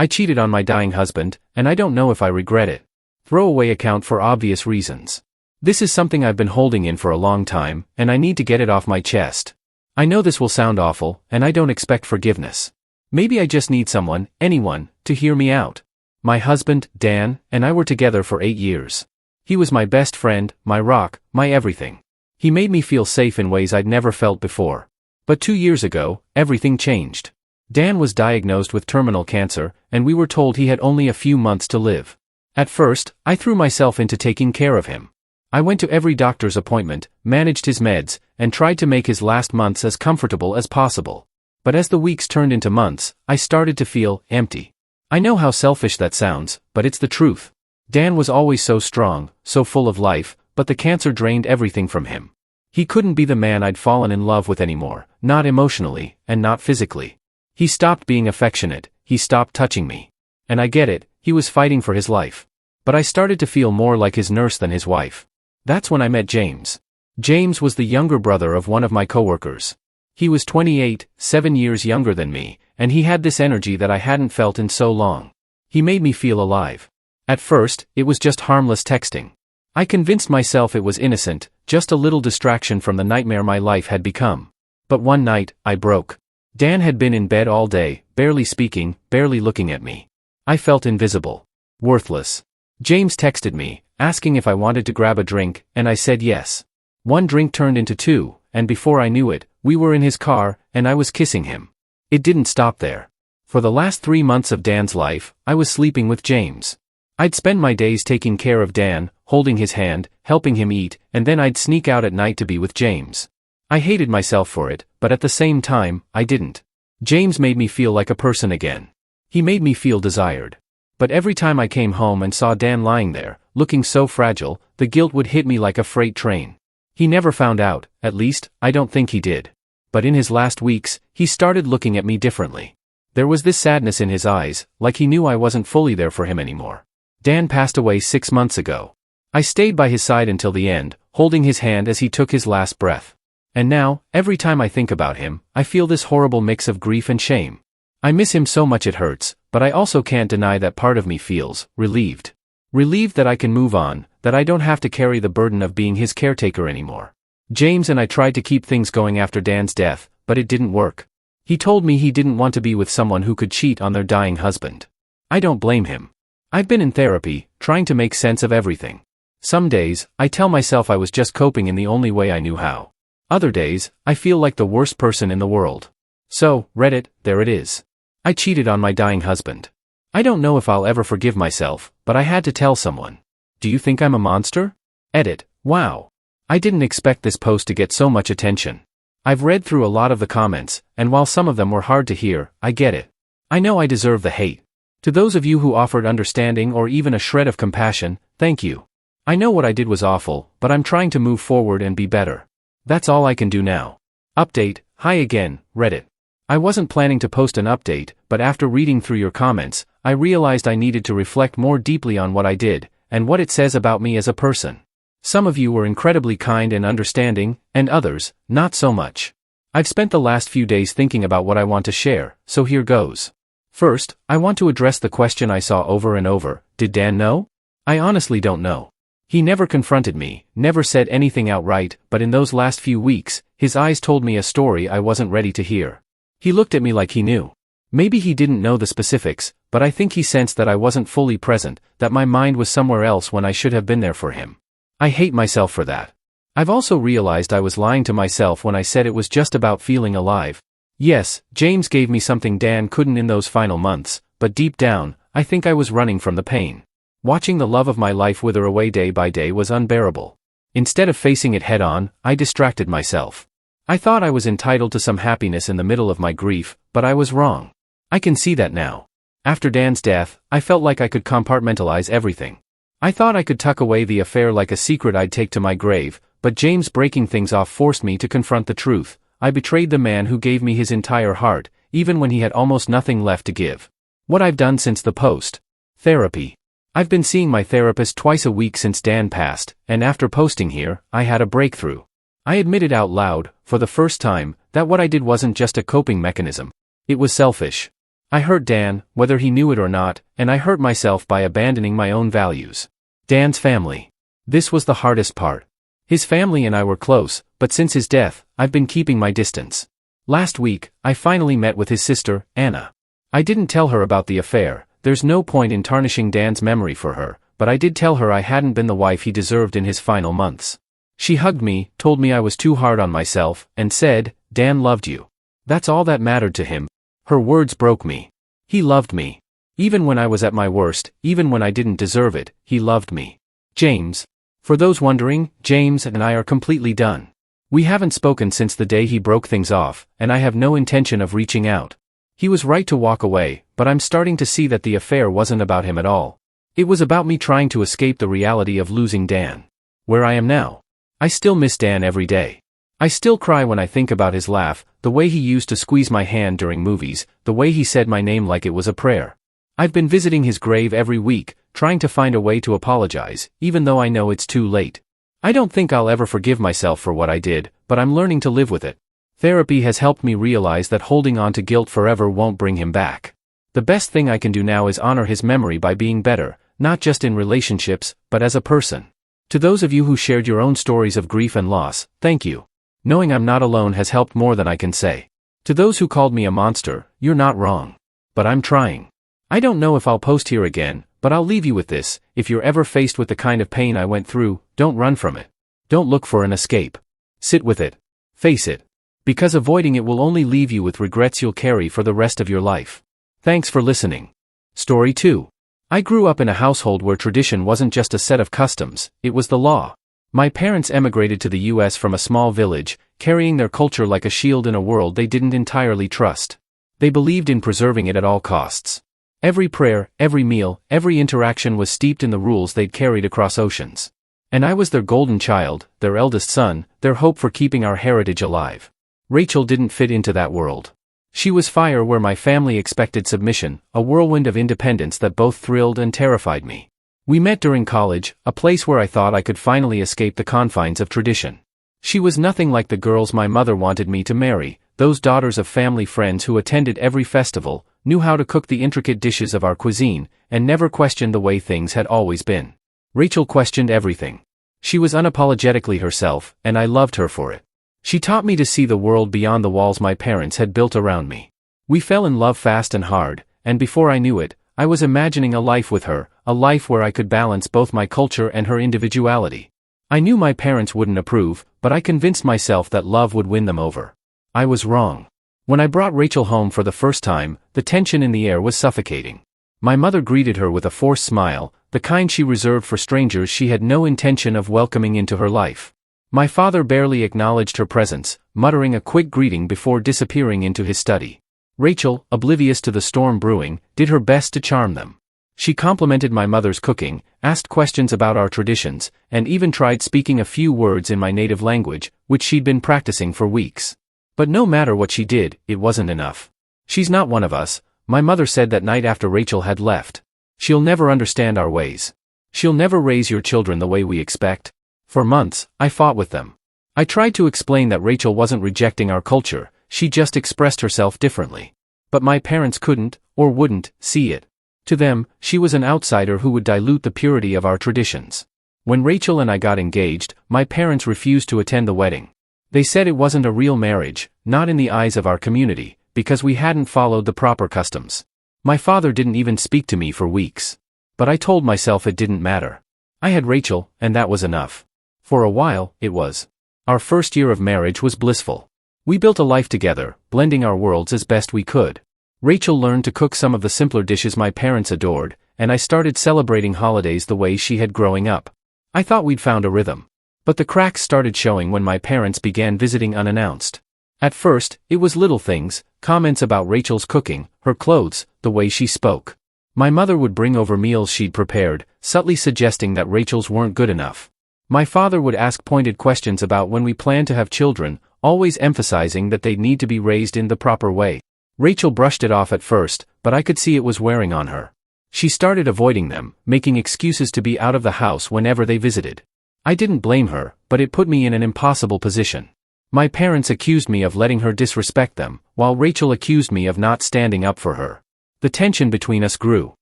I cheated on my dying husband, and I don't know if I regret it. Throwaway account for obvious reasons. This is something I've been holding in for a long time, and I need to get it off my chest. I know this will sound awful, and I don't expect forgiveness. Maybe I just need someone, anyone, to hear me out. My husband, Dan, and I were together for 8 years. He was my best friend, my rock, my everything. He made me feel safe in ways I'd never felt before. But 2 years ago, everything changed. Dan was diagnosed with terminal cancer, and we were told he had only a few months to live. At first, I threw myself into taking care of him. I went to every doctor's appointment, managed his meds, and tried to make his last months as comfortable as possible. But as the weeks turned into months, I started to feel empty. I know how selfish that sounds, but it's the truth. Dan was always so strong, so full of life, but the cancer drained everything from him. He couldn't be the man I'd fallen in love with anymore, not emotionally, and not physically. He stopped being affectionate, he stopped touching me. And I get it, he was fighting for his life. But I started to feel more like his nurse than his wife. That's when I met James. James was the younger brother of one of my coworkers. He was 28, 7 years younger than me, and he had this energy that I hadn't felt in so long. He made me feel alive. At first, it was just harmless texting. I convinced myself it was innocent, just a little distraction from the nightmare my life had become. But one night, I broke. Dan had been in bed all day, barely speaking, barely looking at me. I felt invisible. Worthless. James texted me, asking if I wanted to grab a drink, and I said yes. One drink turned into 2, and before I knew it, we were in his car, and I was kissing him. It didn't stop there. For the last 3 months of Dan's life, I was sleeping with James. I'd spend my days taking care of Dan, holding his hand, helping him eat, and then I'd sneak out at night to be with James. I hated myself for it, but at the same time, I didn't. James made me feel like a person again. He made me feel desired. But every time I came home and saw Dan lying there, looking so fragile, the guilt would hit me like a freight train. He never found out, at least, I don't think he did. But in his last weeks, he started looking at me differently. There was this sadness in his eyes, like he knew I wasn't fully there for him anymore. Dan passed away 6 months ago. I stayed by his side until the end, holding his hand as he took his last breath. And now, every time I think about him, I feel this horrible mix of grief and shame. I miss him so much it hurts, but I also can't deny that part of me feels relieved. Relieved that I can move on, that I don't have to carry the burden of being his caretaker anymore. James and I tried to keep things going after Dan's death, but it didn't work. He told me he didn't want to be with someone who could cheat on their dying husband. I don't blame him. I've been in therapy, trying to make sense of everything. Some days, I tell myself I was just coping in the only way I knew how. Other days, I feel like the worst person in the world. So, Reddit, there it is. I cheated on my dying husband. I don't know if I'll ever forgive myself, but I had to tell someone. Do you think I'm a monster? Edit. Wow. I didn't expect this post to get so much attention. I've read through a lot of the comments, and while some of them were hard to hear, I get it. I know I deserve the hate. To those of you who offered understanding or even a shred of compassion, thank you. I know what I did was awful, but I'm trying to move forward and be better. That's all I can do now. Update. Hi again, Reddit. I wasn't planning to post an update, but after reading through your comments, I realized I needed to reflect more deeply on what I did, and what it says about me as a person. Some of you were incredibly kind and understanding, and others, not so much. I've spent the last few days thinking about what I want to share, so here goes. First, I want to address the question I saw over and over, did Dan know? I honestly don't know. He never confronted me, never said anything outright, but in those last few weeks, his eyes told me a story I wasn't ready to hear. He looked at me like he knew. Maybe he didn't know the specifics, but I think he sensed that I wasn't fully present, that my mind was somewhere else when I should have been there for him. I hate myself for that. I've also realized I was lying to myself when I said it was just about feeling alive. Yes, James gave me something Dan couldn't in those final months, but deep down, I think I was running from the pain. Watching the love of my life wither away day by day was unbearable. Instead of facing it head on, I distracted myself. I thought I was entitled to some happiness in the middle of my grief, but I was wrong. I can see that now. After Dan's death, I felt like I could compartmentalize everything. I thought I could tuck away the affair like a secret I'd take to my grave, but James breaking things off forced me to confront the truth. I betrayed the man who gave me his entire heart, even when he had almost nothing left to give. What I've done since the post. Therapy. I've been seeing my therapist twice a week since Dan passed, and after posting here, I had a breakthrough. I admitted out loud, for the first time, that what I did wasn't just a coping mechanism. It was selfish. I hurt Dan, whether he knew it or not, and I hurt myself by abandoning my own values. Dan's family. This was the hardest part. His family and I were close, but since his death, I've been keeping my distance. Last week, I finally met with his sister, Anna. I didn't tell her about the affair. There's no point in tarnishing Dan's memory for her, but I did tell her I hadn't been the wife he deserved in his final months. She hugged me, told me I was too hard on myself, and said, "Dan loved you. That's all that mattered to him." Her words broke me. He loved me. Even when I was at my worst, even when I didn't deserve it, he loved me. James. For those wondering, James and I are completely done. We haven't spoken since the day he broke things off, and I have no intention of reaching out. He was right to walk away, but I'm starting to see that the affair wasn't about him at all. It was about me trying to escape the reality of losing Dan. Where I am now. I still miss Dan every day. I still cry when I think about his laugh, the way he used to squeeze my hand during movies, the way he said my name like it was a prayer. I've been visiting his grave every week, trying to find a way to apologize, even though I know it's too late. I don't think I'll ever forgive myself for what I did, but I'm learning to live with it. Therapy has helped me realize that holding on to guilt forever won't bring him back. The best thing I can do now is honor his memory by being better, not just in relationships, but as a person. To those of you who shared your own stories of grief and loss, thank you. Knowing I'm not alone has helped more than I can say. To those who called me a monster, you're not wrong. But I'm trying. I don't know if I'll post here again, but I'll leave you with this: if you're ever faced with the kind of pain I went through, don't run from it. Don't look for an escape. Sit with it. Face it. Because avoiding it will only leave you with regrets you'll carry for the rest of your life. Thanks for listening. Story 2. I grew up in a household where tradition wasn't just a set of customs, it was the law. My parents emigrated to the US from a small village, carrying their culture like a shield in a world they didn't entirely trust. They believed in preserving it at all costs. Every prayer, every meal, every interaction was steeped in the rules they'd carried across oceans. And I was their golden child, their eldest son, their hope for keeping our heritage alive. Rachel didn't fit into that world. She was fire where my family expected submission, a whirlwind of independence that both thrilled and terrified me. We met during college, a place where I thought I could finally escape the confines of tradition. She was nothing like the girls my mother wanted me to marry, those daughters of family friends who attended every festival, knew how to cook the intricate dishes of our cuisine, and never questioned the way things had always been. Rachel questioned everything. She was unapologetically herself, and I loved her for it. She taught me to see the world beyond the walls my parents had built around me. We fell in love fast and hard, and before I knew it, I was imagining a life with her, a life where I could balance both my culture and her individuality. I knew my parents wouldn't approve, but I convinced myself that love would win them over. I was wrong. When I brought Rachel home for the first time, the tension in the air was suffocating. My mother greeted her with a forced smile, the kind she reserved for strangers she had no intention of welcoming into her life. My father barely acknowledged her presence, muttering a quick greeting before disappearing into his study. Rachel, oblivious to the storm brewing, did her best to charm them. She complimented my mother's cooking, asked questions about our traditions, and even tried speaking a few words in my native language, which she'd been practicing for weeks. But no matter what she did, it wasn't enough. "She's not one of us," my mother said that night after Rachel had left. "She'll never understand our ways. She'll never raise your children the way we expect." For months, I fought with them. I tried to explain that Rachel wasn't rejecting our culture, she just expressed herself differently. But my parents couldn't, or wouldn't, see it. To them, she was an outsider who would dilute the purity of our traditions. When Rachel and I got engaged, my parents refused to attend the wedding. They said it wasn't a real marriage, not in the eyes of our community, because we hadn't followed the proper customs. My father didn't even speak to me for weeks. But I told myself it didn't matter. I had Rachel, and that was enough. For a while, it was. Our first year of marriage was blissful. We built a life together, blending our worlds as best we could. Rachel learned to cook some of the simpler dishes my parents adored, and I started celebrating holidays the way she had growing up. I thought we'd found a rhythm. But the cracks started showing when my parents began visiting unannounced. At first, it was little things, comments about Rachel's cooking, her clothes, the way she spoke. My mother would bring over meals she'd prepared, subtly suggesting that Rachel's weren't good enough. My father would ask pointed questions about when we planned to have children, always emphasizing that they'd need to be raised in the proper way. Rachel brushed it off at first, but I could see it was wearing on her. She started avoiding them, making excuses to be out of the house whenever they visited. I didn't blame her, but it put me in an impossible position. My parents accused me of letting her disrespect them, while Rachel accused me of not standing up for her. The tension between us grew.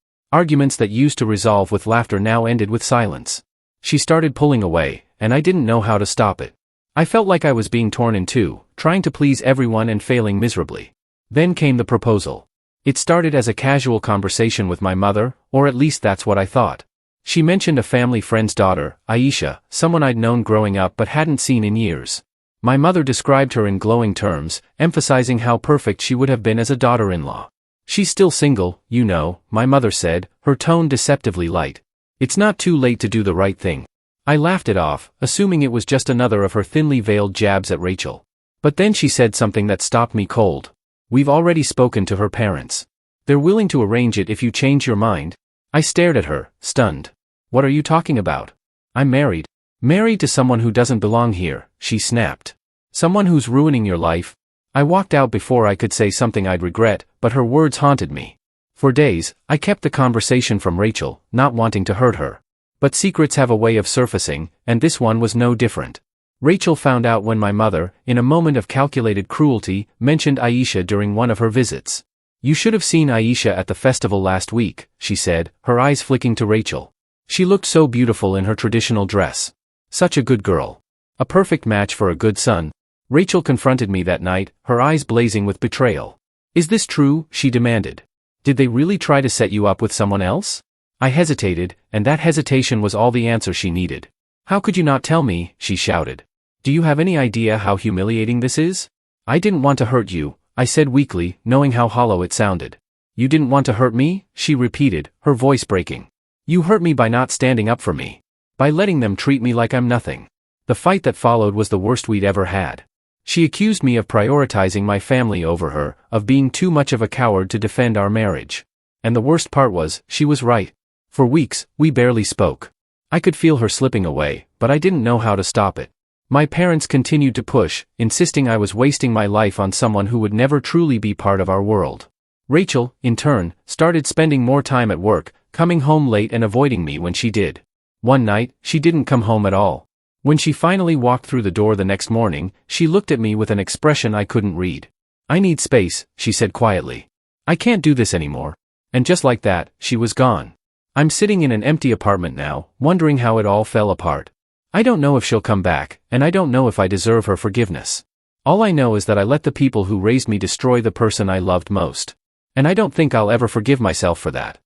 Arguments that used to resolve with laughter now ended with silence. She started pulling away, and I didn't know how to stop it. I felt like I was being torn in two, trying to please everyone and failing miserably. Then came the proposal. It started as a casual conversation with my mother, or at least that's what I thought. She mentioned a family friend's daughter, Aisha, someone I'd known growing up but hadn't seen in years. My mother described her in glowing terms, emphasizing how perfect she would have been as a daughter-in-law. "She's still single, you know," my mother said, her tone deceptively light. "It's not too late to do the right thing." I laughed it off, assuming it was just another of her thinly veiled jabs at Rachel. But then she said something that stopped me cold. "We've already spoken to her parents. They're willing to arrange it if you change your mind." I stared at her, stunned. "What are you talking about? I'm married." "Married to someone who doesn't belong here," she snapped. "Someone who's ruining your life." I walked out before I could say something I'd regret, but her words haunted me. For days, I kept the conversation from Rachel, not wanting to hurt her. But secrets have a way of surfacing, and this one was no different. Rachel found out when my mother, in a moment of calculated cruelty, mentioned Aisha during one of her visits. "You should have seen Aisha at the festival last week," she said, her eyes flicking to Rachel. "She looked so beautiful in her traditional dress. Such a good girl. A perfect match for a good son." Rachel confronted me that night, her eyes blazing with betrayal. "Is this true?" she demanded. "Did they really try to set you up with someone else?" I hesitated, and that hesitation was all the answer she needed. "How could you not tell me?" she shouted. "Do you have any idea how humiliating this is?" "I didn't want to hurt you," I said weakly, knowing how hollow it sounded. "You didn't want to hurt me?" she repeated, her voice breaking. "You hurt me by not standing up for me. By letting them treat me like I'm nothing." The fight that followed was the worst we'd ever had. She accused me of prioritizing my family over her, of being too much of a coward to defend our marriage. And the worst part was, she was right. For weeks, we barely spoke. I could feel her slipping away, but I didn't know how to stop it. My parents continued to push, insisting I was wasting my life on someone who would never truly be part of our world. Rachel, in turn, started spending more time at work, coming home late and avoiding me when she did. One night, she didn't come home at all. When she finally walked through the door the next morning, she looked at me with an expression I couldn't read. "I need space," she said quietly. "I can't do this anymore." And just like that, she was gone. I'm sitting in an empty apartment now, wondering how it all fell apart. I don't know if she'll come back, and I don't know if I deserve her forgiveness. All I know is that I let the people who raised me destroy the person I loved most. And I don't think I'll ever forgive myself for that.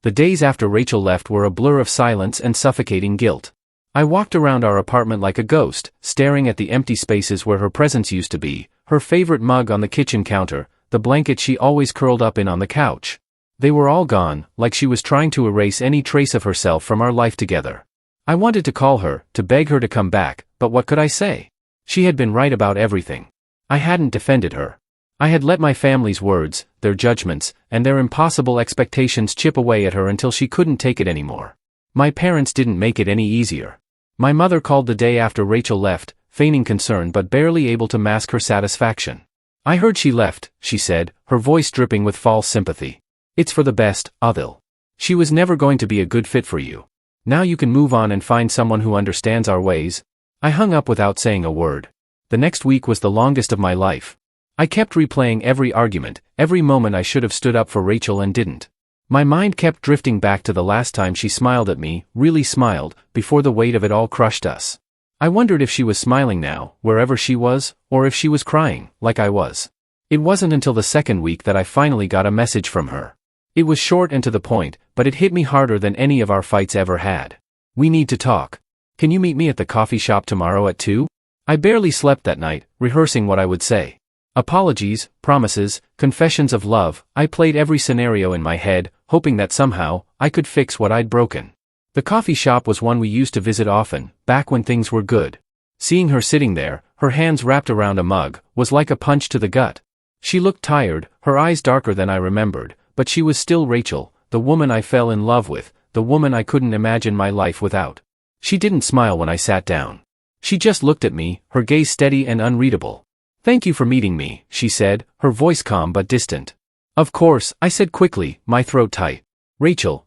The days after Rachel left were a blur of silence and suffocating guilt. I walked around our apartment like a ghost, staring at the empty spaces where her presence used to be, her favorite mug on the kitchen counter, the blanket she always curled up in on the couch. They were all gone, like she was trying to erase any trace of herself from our life together. I wanted to call her, to beg her to come back, but what could I say? She had been right about everything. I hadn't defended her. I had let my family's words, their judgments, and their impossible expectations chip away at her until she couldn't take it anymore. My parents didn't make it any easier. My mother called the day after Rachel left, feigning concern but barely able to mask her satisfaction. "I heard she left," she said, her voice dripping with false sympathy. "It's for the best, Adil. She was never going to be a good fit for you. Now you can move on and find someone who understands our ways." I hung up without saying a word. The next week was the longest of my life. I kept replaying every argument, every moment I should have stood up for Rachel and didn't. My mind kept drifting back to the last time she smiled at me, really smiled, before the weight of it all crushed us. I wondered if she was smiling now, wherever she was, or if she was crying, like I was. It wasn't until the second week that I finally got a message from her. It was short and to the point, but it hit me harder than any of our fights ever had. "We need to talk. Can you meet me at the coffee shop tomorrow at 2? I barely slept that night, rehearsing what I would say. Apologies, promises, confessions of love. I played every scenario in my head, hoping that somehow, I could fix what I'd broken. The coffee shop was one we used to visit often, back when things were good. Seeing her sitting there, her hands wrapped around a mug, was like a punch to the gut. She looked tired, her eyes darker than I remembered, but she was still Rachel, the woman I fell in love with, the woman I couldn't imagine my life without. She didn't smile when I sat down. She just looked at me, her gaze steady and unreadable. "Thank you for meeting me," she said, her voice calm but distant. "Of course," I said quickly, my throat tight. "Rachel,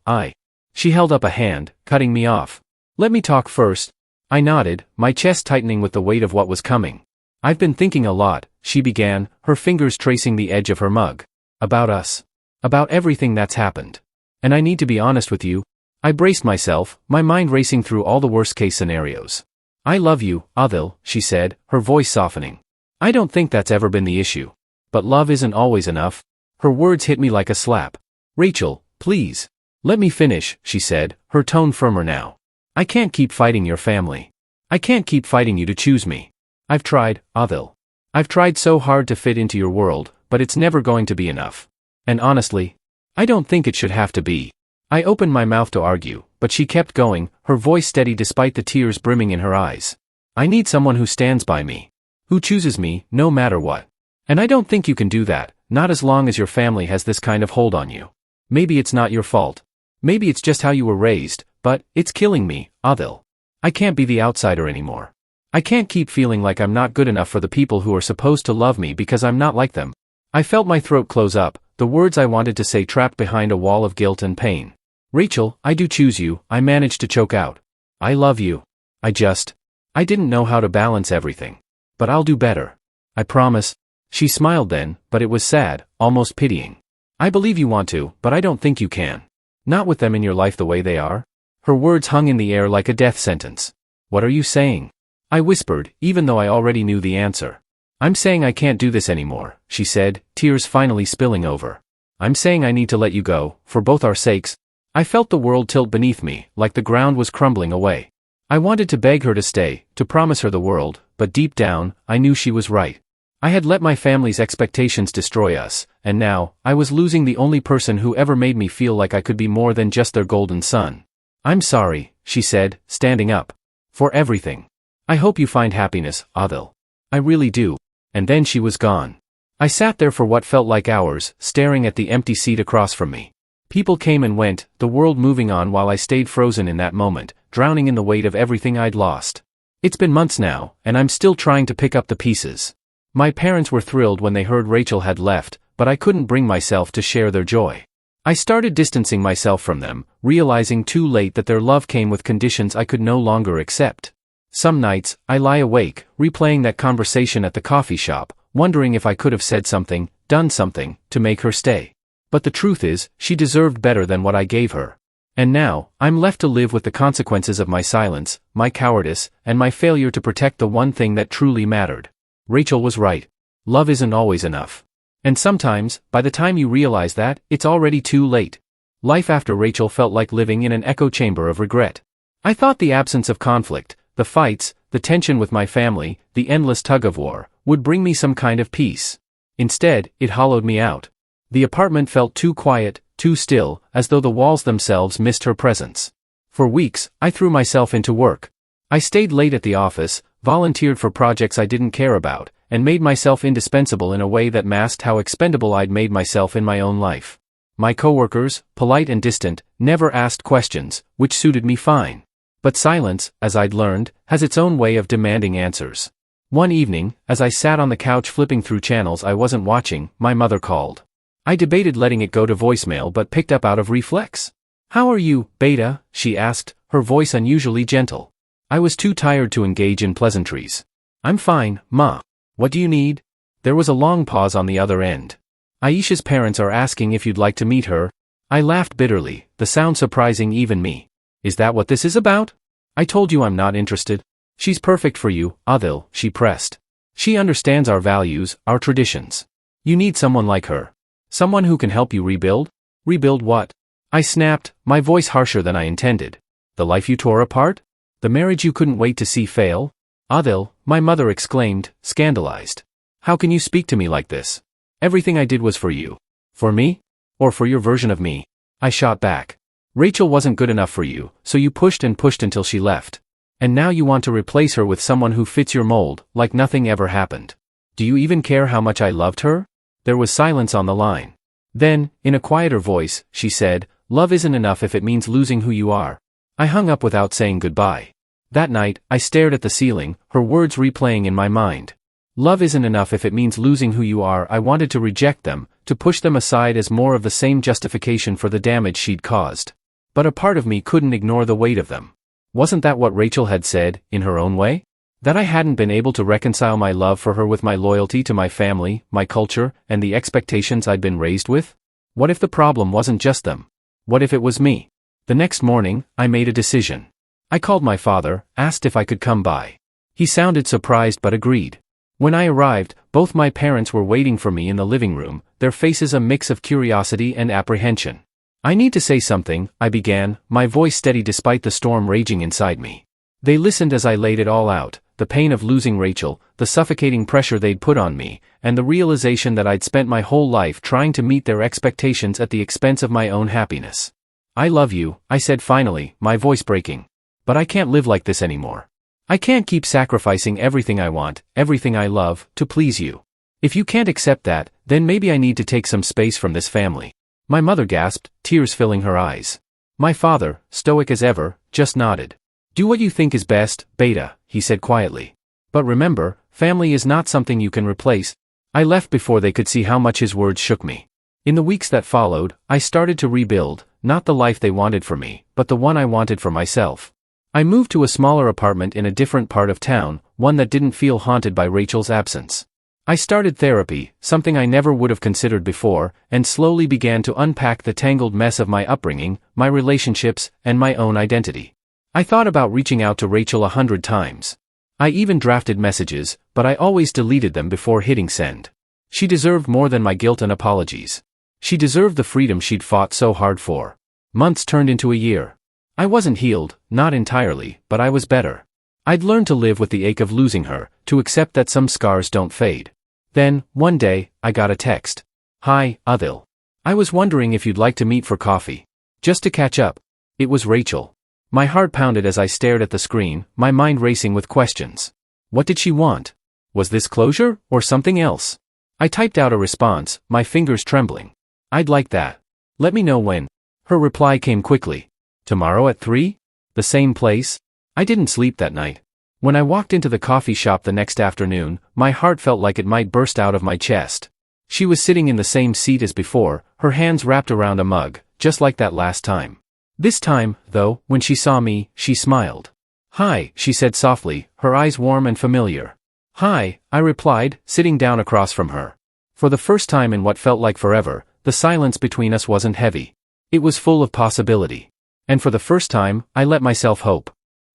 She held up a hand, cutting me off. "Let me talk first." I nodded, my chest tightening with the weight of what was coming. "I've been thinking a lot," she began, her fingers tracing the edge of her mug. "About us. About everything that's happened. And I need to be honest with you. I braced myself, my mind racing through all the worst-case scenarios. I love you, Adil, she said, her voice softening. I don't think that's ever been the issue. But love isn't always enough. Her words hit me like a slap. Rachel, please. Let me finish, she said, her tone firmer now. I can't keep fighting your family. I can't keep fighting you to choose me. I've tried, Adil. I've tried so hard to fit into your world, but it's never going to be enough. And honestly, I don't think it should have to be. I opened my mouth to argue, but she kept going, her voice steady despite the tears brimming in her eyes. I need someone who stands by me. Who chooses me, no matter what. And I don't think you can do that, not as long as your family has this kind of hold on you. Maybe it's not your fault. Maybe it's just how you were raised, but it's killing me, Adil. I can't be the outsider anymore. I can't keep feeling like I'm not good enough for the people who are supposed to love me because I'm not like them. I felt my throat close up, the words I wanted to say trapped behind a wall of guilt and pain. Rachel, I do choose you, I managed to choke out. I love you. I didn't know how to balance everything. But I'll do better. I promise. She smiled then, but it was sad, almost pitying. I believe you want to, but I don't think you can. Not with them in your life the way they are. Her words hung in the air like a death sentence. What are you saying? I whispered, even though I already knew the answer. I'm saying I can't do this anymore, she said, tears finally spilling over. I'm saying I need to let you go, for both our sakes. I felt the world tilt beneath me, like the ground was crumbling away. I wanted to beg her to stay, to promise her the world, but deep down, I knew she was right. I had let my family's expectations destroy us, and now, I was losing the only person who ever made me feel like I could be more than just their golden son. I'm sorry, she said, standing up. For everything. I hope you find happiness, Adil. I really do. And then she was gone. I sat there for what felt like hours, staring at the empty seat across from me. People came and went, the world moving on while I stayed frozen in that moment, drowning in the weight of everything I'd lost. It's been months now, and I'm still trying to pick up the pieces. My parents were thrilled when they heard Rachel had left, but I couldn't bring myself to share their joy. I started distancing myself from them, realizing too late that their love came with conditions I could no longer accept. Some nights, I lie awake, replaying that conversation at the coffee shop, wondering if I could have said something, done something, to make her stay. But the truth is, she deserved better than what I gave her. And now, I'm left to live with the consequences of my silence, my cowardice, and my failure to protect the one thing that truly mattered. Rachel was right. Love isn't always enough. And sometimes, by the time you realize that, it's already too late. Life after Rachel felt like living in an echo chamber of regret. I thought the absence of conflict, the fights, the tension with my family, the endless tug-of-war, would bring me some kind of peace. Instead, it hollowed me out. The apartment felt too quiet, too still, as though the walls themselves missed her presence. For weeks, I threw myself into work. I stayed late at the office, volunteered for projects I didn't care about, and made myself indispensable in a way that masked how expendable I'd made myself in my own life. My coworkers, polite and distant, never asked questions, which suited me fine. But silence, as I'd learned, has its own way of demanding answers. One evening, as I sat on the couch flipping through channels I wasn't watching, my mother called. I debated letting it go to voicemail but picked up out of reflex. "How are you, Beta?" she asked, her voice unusually gentle. I was too tired to engage in pleasantries. "I'm fine, Ma. What do you need?" There was a long pause on the other end. "Aisha's parents are asking if you'd like to meet her." I laughed bitterly, the sound surprising even me. "Is that what this is about? I told you I'm not interested." "She's perfect for you, Adil," she pressed. "She understands our values, our traditions. You need someone like her. Someone who can help you rebuild?" "Rebuild what?" I snapped, my voice harsher than I intended. "The life you tore apart? The marriage you couldn't wait to see fail?" "Adil," my mother exclaimed, scandalized. "How can you speak to me like this? Everything I did was for you. For me? Or for your version of me?" I shot back. "Rachel wasn't good enough for you, so you pushed and pushed until she left. And now you want to replace her with someone who fits your mold, like nothing ever happened. Do you even care how much I loved her?" There was silence on the line. Then, in a quieter voice, she said, "Love isn't enough if it means losing who you are." I hung up without saying goodbye. That night, I stared at the ceiling, her words replaying in my mind. Love isn't enough if it means losing who you are. I wanted to reject them, to push them aside as more of the same justification for the damage she'd caused. But a part of me couldn't ignore the weight of them. Wasn't that what Rachel had said, in her own way? That I hadn't been able to reconcile my love for her with my loyalty to my family, my culture, and the expectations I'd been raised with? What if the problem wasn't just them? What if it was me? The next morning, I made a decision. I called my father, asked if I could come by. He sounded surprised but agreed. When I arrived, both my parents were waiting for me in the living room, their faces a mix of curiosity and apprehension. I need to say something, I began, my voice steady despite the storm raging inside me. They listened as I laid it all out, the pain of losing Rachel, the suffocating pressure they'd put on me, and the realization that I'd spent my whole life trying to meet their expectations at the expense of my own happiness. I love you, I said finally, my voice breaking. But I can't live like this anymore. I can't keep sacrificing everything I want, everything I love, to please you. If you can't accept that, then maybe I need to take some space from this family. My mother gasped, tears filling her eyes. My father, stoic as ever, just nodded. Do what you think is best, Beta, he said quietly. But remember, family is not something you can replace. I left before they could see how much his words shook me. In the weeks that followed, I started to rebuild, not the life they wanted for me, but the one I wanted for myself. I moved to a smaller apartment in a different part of town, one that didn't feel haunted by Rachel's absence. I started therapy, something I never would have considered before, and slowly began to unpack the tangled mess of my upbringing, my relationships, and my own identity. I thought about reaching out to Rachel 100 times. I even drafted messages, but I always deleted them before hitting send. She deserved more than my guilt and apologies. She deserved the freedom she'd fought so hard for. Months turned into a year. I wasn't healed, not entirely, but I was better. I'd learned to live with the ache of losing her, to accept that some scars don't fade. Then, one day, I got a text. Hi, Adil. I was wondering if you'd like to meet for coffee. Just to catch up. It was Rachel. My heart pounded as I stared at the screen, my mind racing with questions. What did she want? Was this closure, or something else? I typed out a response, my fingers trembling. I'd like that. Let me know when. Her reply came quickly. Tomorrow at 3? The same place? I didn't sleep that night. When I walked into the coffee shop the next afternoon, my heart felt like it might burst out of my chest. She was sitting in the same seat as before, her hands wrapped around a mug, just like that last time. This time, though, when she saw me, she smiled. Hi, she said softly, her eyes warm and familiar. Hi, I replied, sitting down across from her. For the first time in what felt like forever, the silence between us wasn't heavy. It was full of possibility. And for the first time, I let myself hope.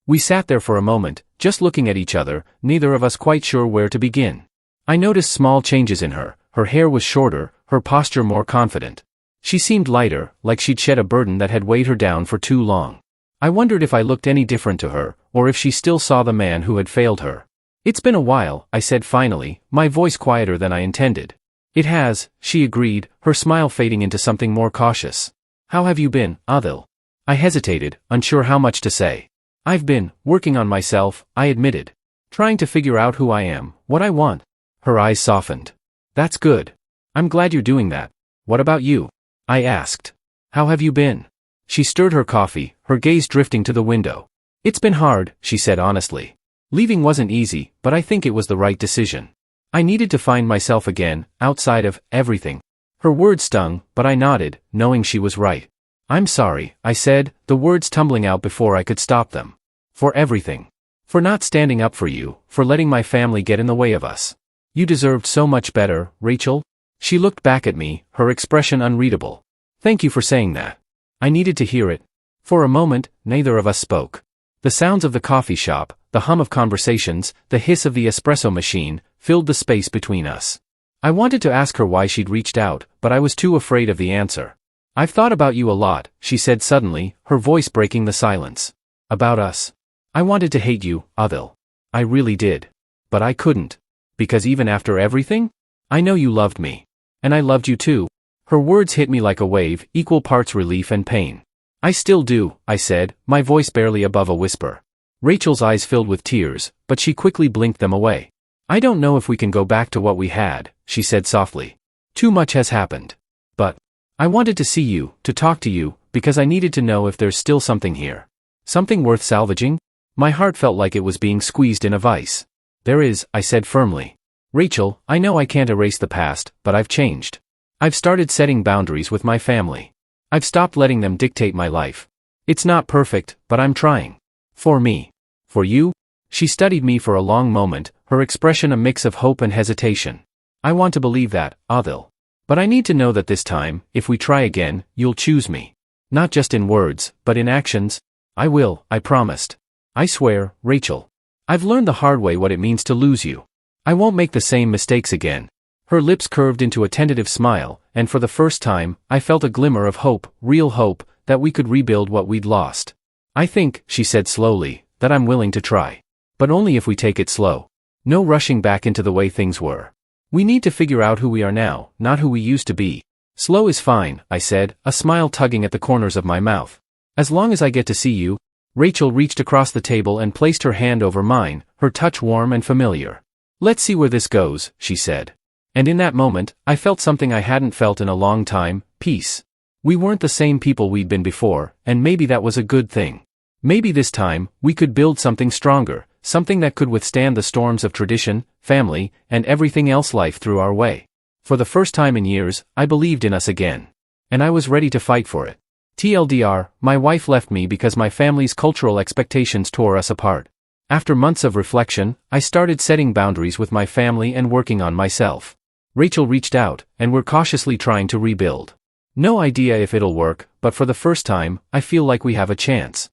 We sat there for a moment, just looking at each other, neither of us quite sure where to begin. I noticed small changes in her. Her hair was shorter, her posture more confident. She seemed lighter, like she'd shed a burden that had weighed her down for too long. I wondered if I looked any different to her, or if she still saw the man who had failed her. It's been a while, I said finally, my voice quieter than I intended. It has, she agreed, her smile fading into something more cautious. How have you been, Adil? I hesitated, unsure how much to say. I've been working on myself, I admitted. Trying to figure out who I am, what I want. Her eyes softened. That's good. I'm glad you're doing that. What about you? I asked. How have you been? She stirred her coffee, her gaze drifting to the window. It's been hard, she said honestly. Leaving wasn't easy, but I think it was the right decision. I needed to find myself again, outside of everything. Her words stung, but I nodded, knowing she was right. I'm sorry, I said, the words tumbling out before I could stop them. For everything. For not standing up for you, for letting my family get in the way of us. You deserved so much better, Rachel. She looked back at me, her expression unreadable. Thank you for saying that. I needed to hear it. For a moment, neither of us spoke. The sounds of the coffee shop, the hum of conversations, the hiss of the espresso machine, filled the space between us. I wanted to ask her why she'd reached out, but I was too afraid of the answer. I've thought about you a lot, she said suddenly, her voice breaking the silence. About us. I wanted to hate you, Adil. I really did. But I couldn't. Because even after everything? I know you loved me. And I loved you too. Her words hit me like a wave, equal parts relief and pain. I still do, I said, my voice barely above a whisper. Rachel's eyes filled with tears, but she quickly blinked them away. I don't know if we can go back to what we had, she said softly. Too much has happened. But I wanted to see you, to talk to you, because I needed to know if there's still something here. Something worth salvaging? My heart felt like it was being squeezed in a vice. There is, I said firmly. Rachel, I know I can't erase the past, but I've changed. I've started setting boundaries with my family. I've stopped letting them dictate my life. It's not perfect, but I'm trying. For me. For you? She studied me for a long moment, her expression a mix of hope and hesitation. I want to believe that, Adil. But I need to know that this time, if we try again, you'll choose me. Not just in words, but in actions. I will, I promised. I swear, Rachel. I've learned the hard way what it means to lose you. I won't make the same mistakes again. Her lips curved into a tentative smile, and for the first time, I felt a glimmer of hope, real hope, that we could rebuild what we'd lost. I think, she said slowly, that I'm willing to try. But only if we take it slow. No rushing back into the way things were. We need to figure out who we are now, not who we used to be. Slow is fine, I said, a smile tugging at the corners of my mouth. As long as I get to see you. Rachel reached across the table and placed her hand over mine, her touch warm and familiar. Let's see where this goes, she said. And in that moment, I felt something I hadn't felt in a long time, peace. We weren't the same people we'd been before, and maybe that was a good thing. Maybe this time, we could build something stronger, something that could withstand the storms of tradition, family, and everything else life threw our way. For the first time in years, I believed in us again. And I was ready to fight for it. TLDR, my wife left me because my family's cultural expectations tore us apart. After months of reflection, I started setting boundaries with my family and working on myself. Rachel reached out, and we're cautiously trying to rebuild. No idea if it'll work, but for the first time, I feel like we have a chance.